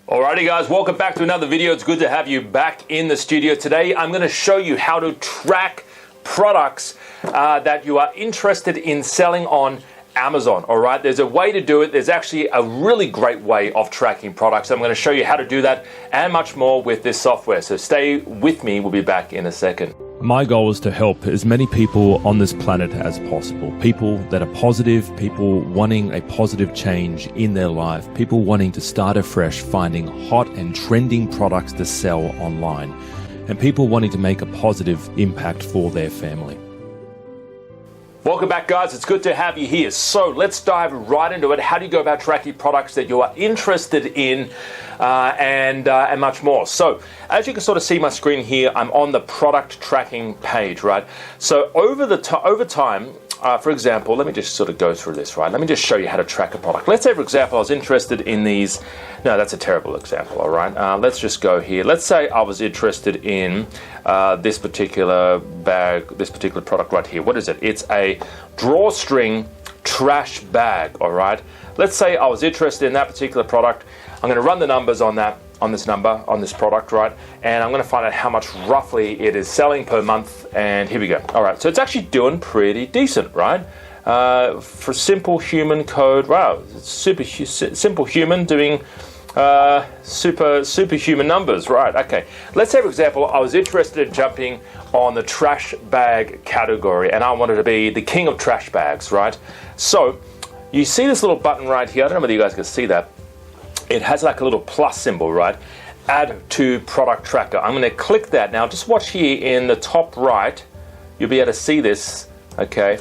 Alrighty guys, welcome back to another video. It's good to have you back in the studio. Today I'm going to show you how to track products that you are interested in selling on Amazon. Alright, there's a way to do it. There's actually a really great way of tracking products. I'm going to show you how to do that and much more with this software. So stay with me, we'll be back in a second. My goal is to help as many people on this planet as possible. People that are positive, people wanting a positive change in their life, people wanting to start afresh, finding hot and trending products to sell online, and people wanting to make a positive impact for their family. Welcome back guys, it's good to have you here. So let's dive right into it. How do you go about tracking products that you are interested in and much more? So as you can sort of see my screen here, I'm on the product tracking page, right? So over time, for example, let me just sort of go through this, right? Let me just show you how to track a product. Let's say, for example, I was interested in these. No, that's a terrible example, all right? Let's just go here. Let's say I was interested in this particular bag, this particular product right here. What is it? It's a drawstring trash bag, all right? Let's say I was interested in that particular product. I'm going to run the numbers on that, on this product, right? And I'm going to find out how much roughly it is selling per month. And here we go. All right, so it's actually doing pretty decent, right? For simple human code, wow, super simple human doing superhuman numbers, right? Okay, let's say for example I was interested in jumping on the trash bag category and I wanted to be the king of trash bags, right? So you see this little button right here. I don't know whether you guys can see that. It has like a little plus symbol, right? Add to product tracker. I'm going to click that. Now just watch here in the top right, you'll be able to see this. Okay,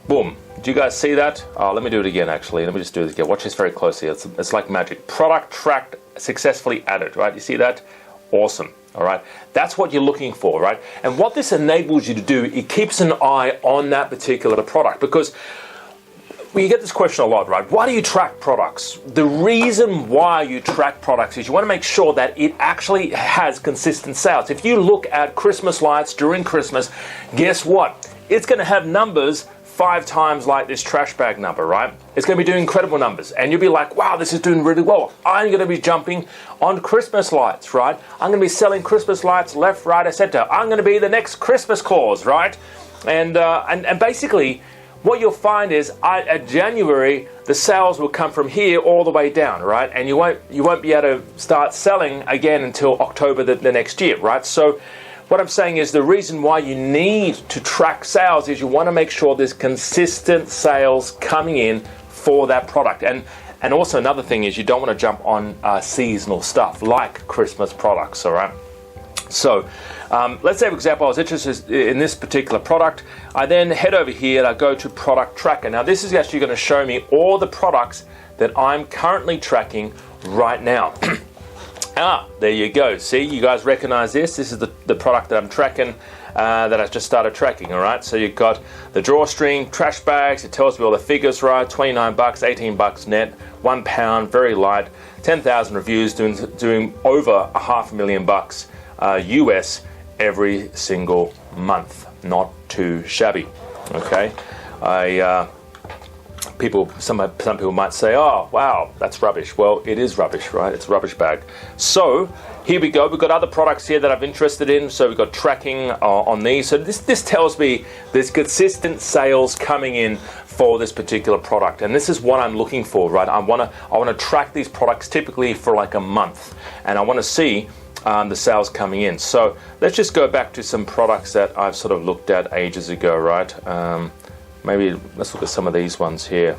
boom. Do you guys see that? Let me do it again actually. Let me just do it again. Watch this very closely. It's like magic. Product tracked, successfully added, right? You see that? Awesome. All right. That's what you're looking for, right? And what this enables you to do, it keeps an eye on that particular product, because you get this question a lot, right? Why do you track products? The reason why you track products is you want to make sure that it actually has consistent sales. If you look at Christmas lights during Christmas, guess what? It's going to have numbers 5 times like this trash bag number, right? It's going to be doing incredible numbers and you'll be like, wow, this is doing really well. I'm going to be jumping on Christmas lights, right? I'm going to be selling Christmas lights left, right, etc. I'm going to be the next Christmas Claus, right? And basically what you'll find is at January, the sales will come from here all the way down, right? And you won't be able to start selling again until October the next year, right? So what I'm saying is the reason why you need to track sales is you want to make sure there's consistent sales coming in for that product. And also another thing is you don't want to jump on seasonal stuff like Christmas products, all right? So let's say, for example, I was interested in this particular product. I then head over here and I go to product tracker. Now this is actually going to show me all the products that I'm currently tracking right now. There you go. See, you guys recognize this? This is the product that I'm tracking, that I just started tracking, all right? So you've got the drawstring, trash bags. It tells me all the figures, right? 29 bucks, 18 bucks net, £1, very light, 10,000 reviews, doing over $500,000 US every single month. Not too shabby, okay? Some people might say, oh, wow, that's rubbish. Well, it is rubbish, right? It's a rubbish bag. So here we go. We've got other products here that I'm interested in. So we've got tracking on these. So this tells me there's consistent sales coming in for this particular product. And this is what I'm looking for, right? I want to track these products typically for like a month. And I want to see the sales coming in. So let's just go back to some products that I've sort of looked at ages ago, right? Maybe let's look at some of these ones here.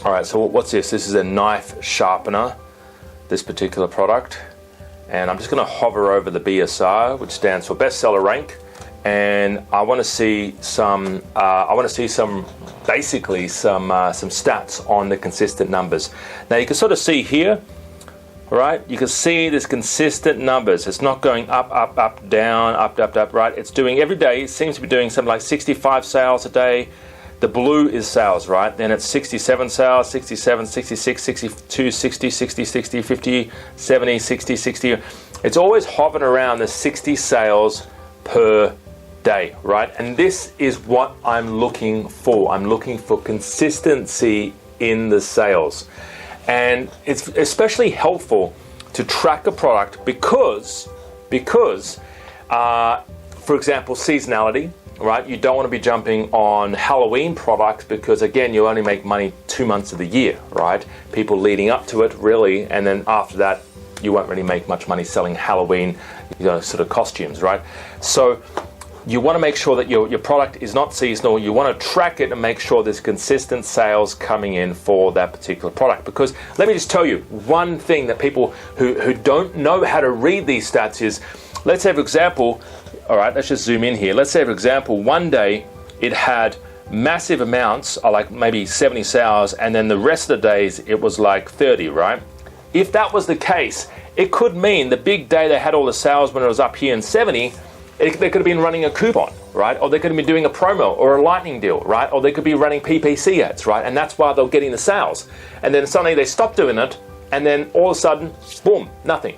All right, so what's this? This is a knife sharpener, this particular product. And I'm just going to hover over the BSR, which stands for bestseller rank. And I want to see some, basically some stats on the consistent numbers. Now you can sort of see here, right? You can see there's consistent numbers. It's not going up, up, up, down, up, right? It's doing every day. It seems to be doing something like 65 sales a day. The blue is sales, right? Then it's 67 sales, 67, 66, 62, 60, 60, 60, 50, 70, 60, 60. It's always hovering around the 60 sales per day, right? And this is what I'm looking for. I'm looking for consistency in the sales. And it's especially helpful to track a product because for example, seasonality, right? You don't want to be jumping on Halloween products because, again, you only make money 2 months of the year, right? People leading up to it, really, and then after that, you won't really make much money selling Halloween, sort of costumes, right? So you want to make sure that your product is not seasonal. You want to track it and make sure there's consistent sales coming in for that particular product. Because let me just tell you, one thing that people who don't know how to read these stats is, let's say, for example, all right, let's just zoom in here. Let's say, for example, one day it had massive amounts, like maybe 70 sales, and then the rest of the days it was like 30, right? If that was the case, it could mean the big day they had all the sales when it was up here in 70, they could have been running a coupon, right? Or they could have been doing a promo or a lightning deal, right? Or they could be running PPC ads, right? And that's why they're getting the sales. And then suddenly they stop doing it, and then all of a sudden, boom, nothing.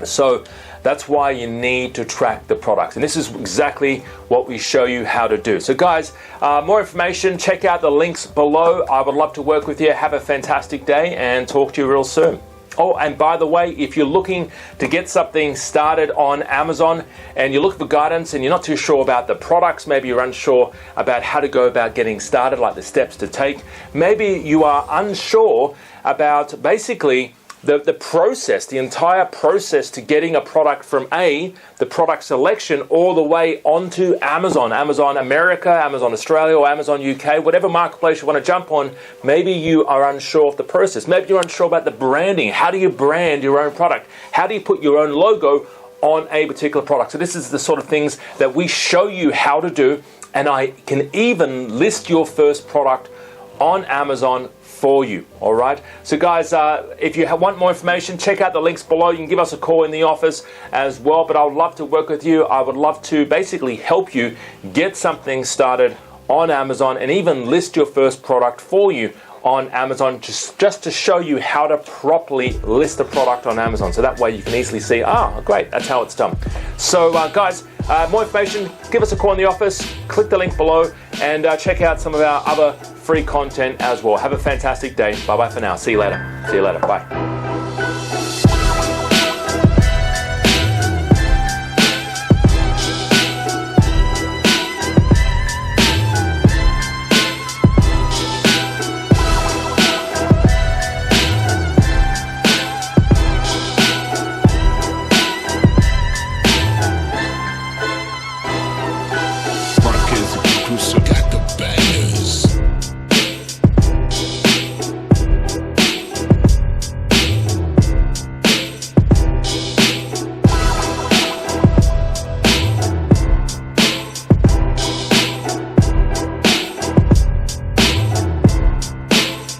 So that's why you need to track the products. And this is exactly what we show you how to do. So guys, more information, check out the links below. I would love to work with you. Have a fantastic day and talk to you real soon. Oh, and by the way, if you're looking to get something started on Amazon and you're looking for guidance and you're not too sure about the products, maybe you're unsure about how to go about getting started, like the steps to take, maybe you are unsure about basically the process, the entire process to getting a product from the product selection, all the way onto Amazon, Amazon America, Amazon Australia, or Amazon UK, whatever marketplace you want to jump on. Maybe you are unsure of the process. Maybe you're unsure about the branding. How do you brand your own product? How do you put your own logo on a particular product? So this is the sort of things that we show you how to do, and I can even list your first product on Amazon for you. All right, so guys, if you want more information, check out the links below. You can give us a call in the office as well, but I would love to work with you. I would love to basically help you get something started on Amazon and even list your first product for you on Amazon, just to show you how to properly list a product on Amazon, so that way you can easily see, great, that's how it's done. So guys, more information, give us a call in the office, click the link below, and check out some of our other free content as well. Have a fantastic day. Bye bye for now. See you later. Bye.